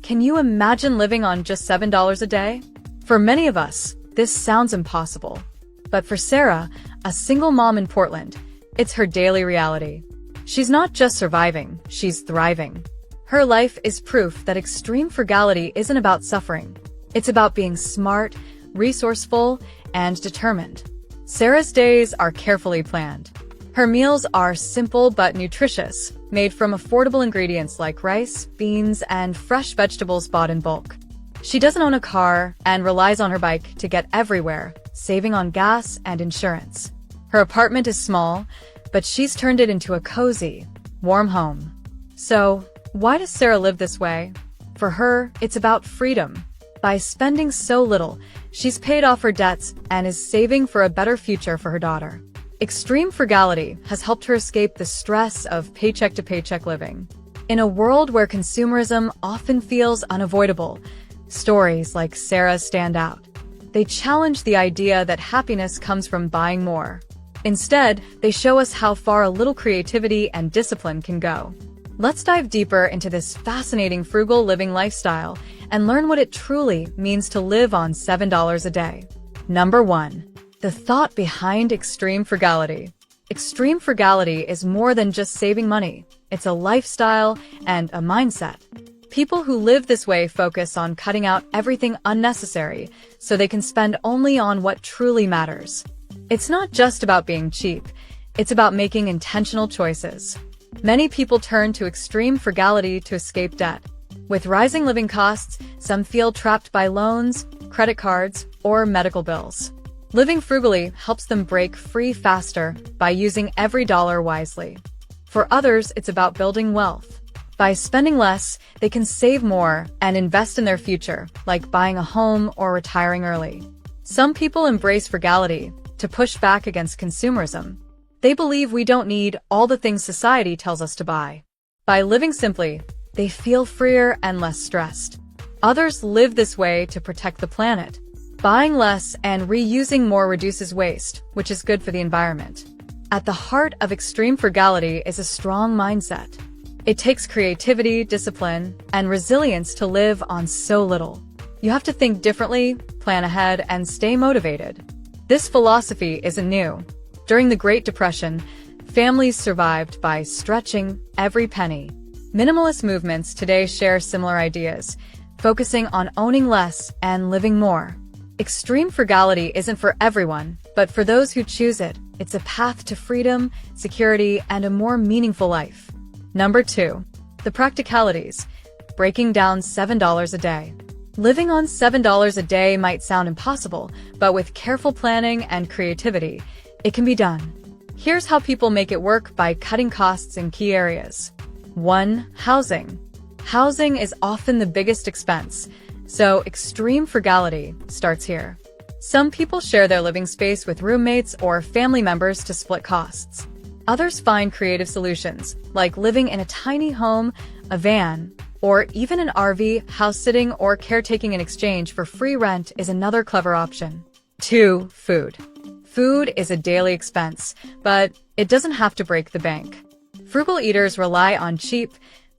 Can you imagine living on just $7 a day? For many of us, this sounds impossible. But for Sarah, a single mom in Portland, it's her daily reality. She's not just surviving, she's thriving. Her life is proof that extreme frugality isn't about suffering. It's about being smart, resourceful, and determined. Sarah's days are carefully planned. Her meals are simple but nutritious, made from affordable ingredients like rice, beans, and fresh vegetables bought in bulk. She doesn't own a car and relies on her bike to get everywhere, saving on gas and insurance. Her apartment is small, but she's turned it into a cozy, warm home. So, why does Sarah live this way? For her, it's about freedom. By spending so little, she's paid off her debts and is saving for a better future for her daughter. Extreme frugality has helped her escape the stress of paycheck-to-paycheck living. In a world where consumerism often feels unavoidable, stories like Sarah's stand out. They challenge the idea that happiness comes from buying more. Instead, they show us how far a little creativity and discipline can go. Let's dive deeper into this fascinating frugal living lifestyle and learn what it truly means to live on $7 a day. Number 1. The thought behind extreme frugality. Extreme frugality is more than just saving money. It's a lifestyle and a mindset. People who live this way focus on cutting out everything unnecessary so they can spend only on what truly matters. It's not just about being cheap. It's about making intentional choices. Many people turn to extreme frugality to escape debt. With rising living costs, some feel trapped by loans, credit cards, or medical bills. Living frugally helps them break free faster by using every dollar wisely. For others, it's about building wealth. By spending less, they can save more and invest in their future, like buying a home or retiring early. Some people embrace frugality to push back against consumerism. They believe we don't need all the things society tells us to buy. By living simply, they feel freer and less stressed. Others live this way to protect the planet. Buying less and reusing more reduces waste, which is good for the environment. At the heart of extreme frugality is a strong mindset. It takes creativity, discipline, and resilience to live on so little. You have to think differently, plan ahead, and stay motivated. This philosophy isn't new. During the Great Depression, families survived by stretching every penny. Minimalist movements today share similar ideas, focusing on owning less and living more. Extreme frugality isn't for everyone, but for those who choose it, it's a path to freedom, security, and a more meaningful life. Number 2. The practicalities. Breaking down $7 a day. Living on $7 a day might sound impossible, but with careful planning and creativity, it can be done. Here's how people make it work by cutting costs in key areas. 1. Housing. Housing is often the biggest expense, so extreme frugality starts here. Some people share their living space with roommates or family members to split costs. Others find creative solutions, like living in a tiny home, a van, or even an RV. House sitting or caretaking in exchange for free rent is another clever option. 2. Food. Food is a daily expense, but it doesn't have to break the bank. Frugal eaters rely on cheap,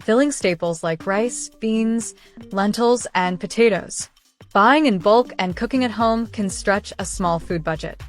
filling staples like rice, beans, lentils, and potatoes. Buying in bulk and cooking at home can stretch a small food budget.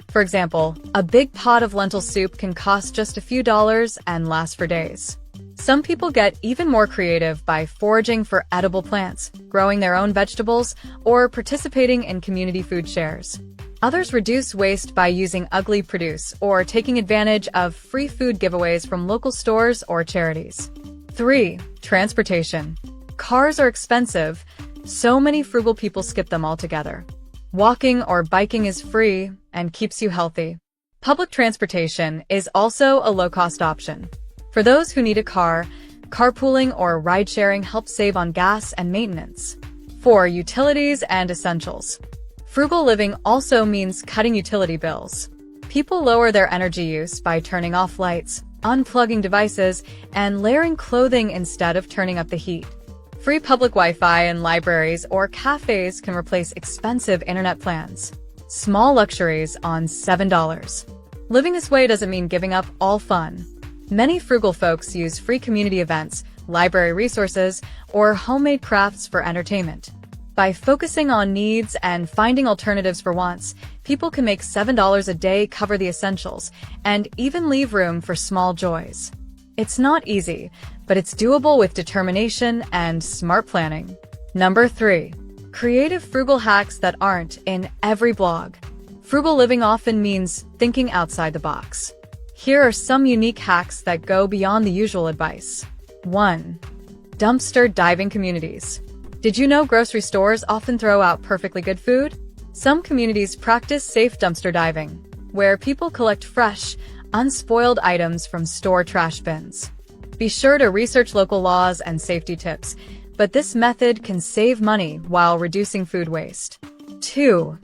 For example, a big pot of lentil soup can cost just a few dollars and last for days. Some people get even more creative by foraging for edible plants, growing their own vegetables, or participating in community food shares. Others reduce waste by using ugly produce or taking advantage of free food giveaways from local stores or charities. 3. Transportation. Cars are expensive, so many frugal people skip them altogether. Walking or biking is free and keeps you healthy. Public transportation is also a low-cost option. For those who need a car, carpooling or ride-sharing helps save on gas and maintenance. 4. Utilities and essentials. Frugal living also means cutting utility bills. People lower their energy use by turning off lights, unplugging devices, and layering clothing instead of turning up the heat. Free public Wi-Fi in libraries or cafes can replace expensive internet plans. Small luxuries on $7. Living this way doesn't mean giving up all fun. Many frugal folks use free community events library resources, or homemade crafts for entertainment. By focusing on needs and finding alternatives for wants, people can make $7 a day cover the essentials and even leave room for small joys. It's not easy, but it's doable with determination and smart planning. Number 3. Creative frugal hacks that aren't in every blog. Frugal living often means thinking outside the box. Here are some unique hacks that go beyond the usual advice. 1. Dumpster diving communities. Did you know grocery stores often throw out perfectly good food? Some communities practice safe dumpster diving, where people collect fresh, unspoiled items from store trash bins. Be sure to research local laws and safety tips, but this method can save money while reducing food waste. 2.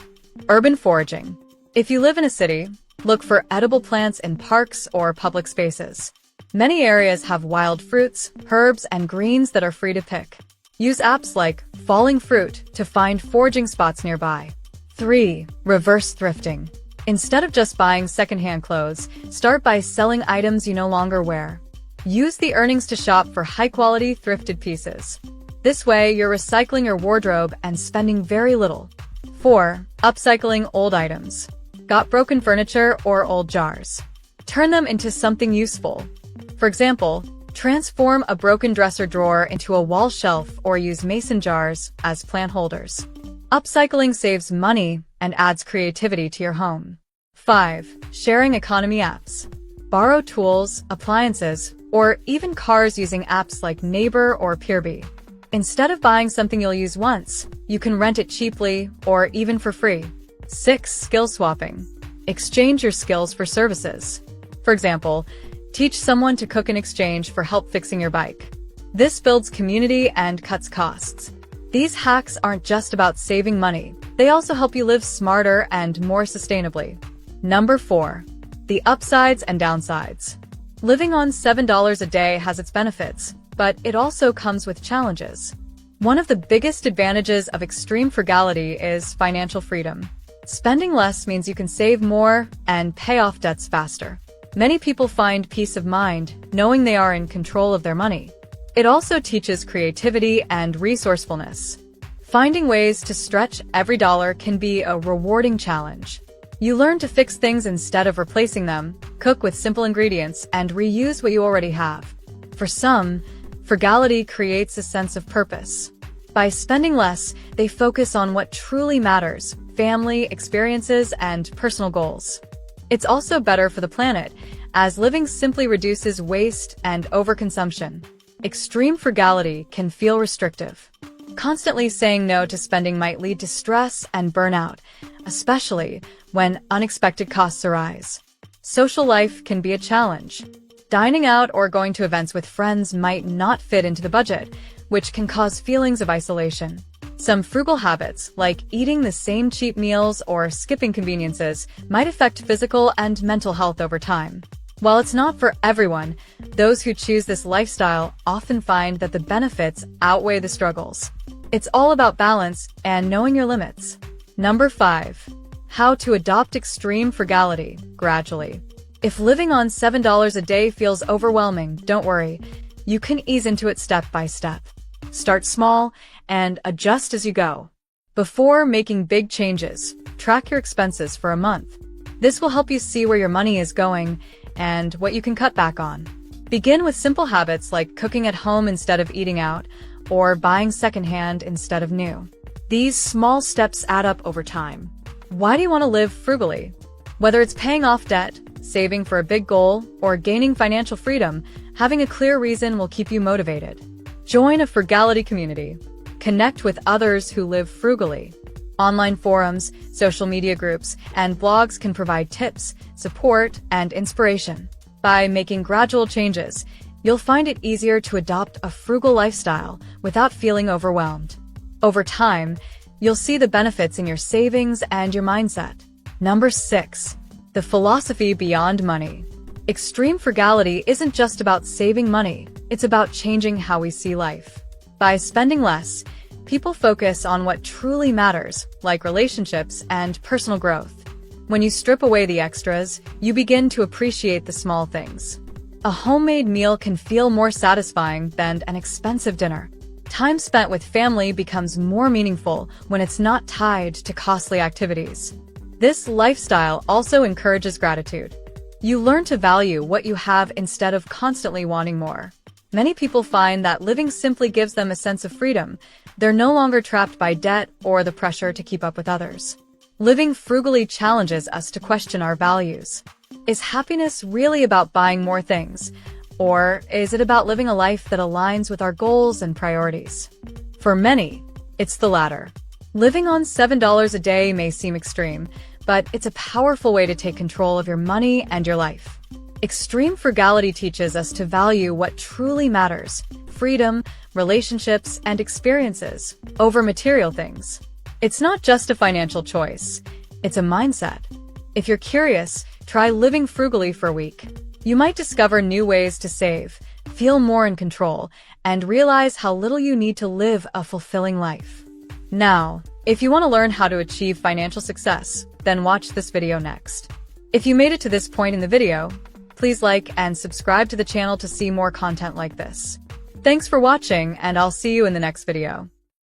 Urban foraging. If you live in a city, look for edible plants in parks or public spaces. Many areas have wild fruits, herbs, and greens that are free to pick. Use apps like Falling Fruit to find foraging spots nearby. 3. Reverse thrifting. Instead of just buying secondhand clothes, start by selling items you no longer wear. Use the earnings to shop for high-quality thrifted pieces. This way, you're recycling your wardrobe and spending very little. 4. Upcycling old items. Got broken furniture or old jars? Turn them into something useful. For example, transform a broken dresser drawer into a wall shelf or use mason jars as plant holders. Upcycling saves money and adds creativity to your home. 5. Sharing economy apps. Borrow tools, appliances, or even cars using apps like Neighbor or Peerby. Instead of buying something you'll use once, you can rent it cheaply or even for free. 6. Skill swapping. Exchange your skills for services. For example, teach someone to cook in exchange for help fixing your bike. This builds community and cuts costs. These hacks aren't just about saving money. They also help you live smarter and more sustainably. Number 4. The upsides and downsides. Living on $7 a day has its benefits, but it also comes with challenges. One of the biggest advantages of extreme frugality is financial freedom. Spending less means you can save more and pay off debts faster. Many people find peace of mind knowing they are in control of their money. It also teaches creativity and resourcefulness. Finding ways to stretch every dollar can be a rewarding challenge. You learn to fix things instead of replacing them, cook with simple ingredients, and reuse what you already have. For some, frugality creates a sense of purpose. By spending less, they focus on what truly matters: family, experiences, and personal goals. It's also better for the planet, as living simply reduces waste and overconsumption. Extreme frugality can feel restrictive. Constantly saying no to spending might lead to stress and burnout, especially when unexpected costs arise. Social life can be a challenge. Dining out or going to events with friends might not fit into the budget, which can cause feelings of isolation. Some frugal habits, like eating the same cheap meals or skipping conveniences, might affect physical and mental health over time. While it's not for everyone, those who choose this lifestyle often find that the benefits outweigh the struggles. It's all about balance and knowing your limits. Number 5. How to adopt extreme frugality gradually. If living on $7 a day feels overwhelming, don't worry. You can ease into it step by step. Start small and adjust as you go. Before making big changes, track your expenses for a month. This will help you see where your money is going and what you can cut back on. Begin with simple habits like cooking at home instead of eating out, or buying secondhand instead of new. These small steps add up over time. Why do you want to live frugally? Whether it's paying off debt, saving for a big goal, or gaining financial freedom, having a clear reason will keep you motivated. Join a frugality community. Connect with others who live frugally. Online forums, social media groups, and blogs can provide tips, support, and inspiration. By making gradual changes, you'll find it easier to adopt a frugal lifestyle without feeling overwhelmed. Over time, you'll see the benefits in your savings and your mindset. Number 6. The philosophy beyond money. Extreme frugality isn't just about saving money, it's about changing how we see life. By spending less, people focus on what truly matters, like relationships and personal growth. When you strip away the extras, you begin to appreciate the small things. A homemade meal can feel more satisfying than an expensive dinner. Time spent with family becomes more meaningful when it's not tied to costly activities. This lifestyle also encourages gratitude. You learn to value what you have instead of constantly wanting more. Many people find that living simply gives them a sense of freedom. They're no longer trapped by debt or the pressure to keep up with others. Living frugally challenges us to question our values. Is happiness really about buying more things? Or is it about living a life that aligns with our goals and priorities? For many, it's the latter. Living on $7 a day may seem extreme, but it's a powerful way to take control of your money and your life. Extreme frugality teaches us to value what truly matters: freedom, relationships, and experiences over material things. It's not just a financial choice, it's a mindset. If you're curious, try living frugally for a week. You might discover new ways to save, feel more in control, and realize how little you need to live a fulfilling life. Now, if you want to learn how to achieve financial success, then watch this video next. If you made it to this point in the video, please like and subscribe to the channel to see more content like this. Thanks for watching, and I'll see you in the next video.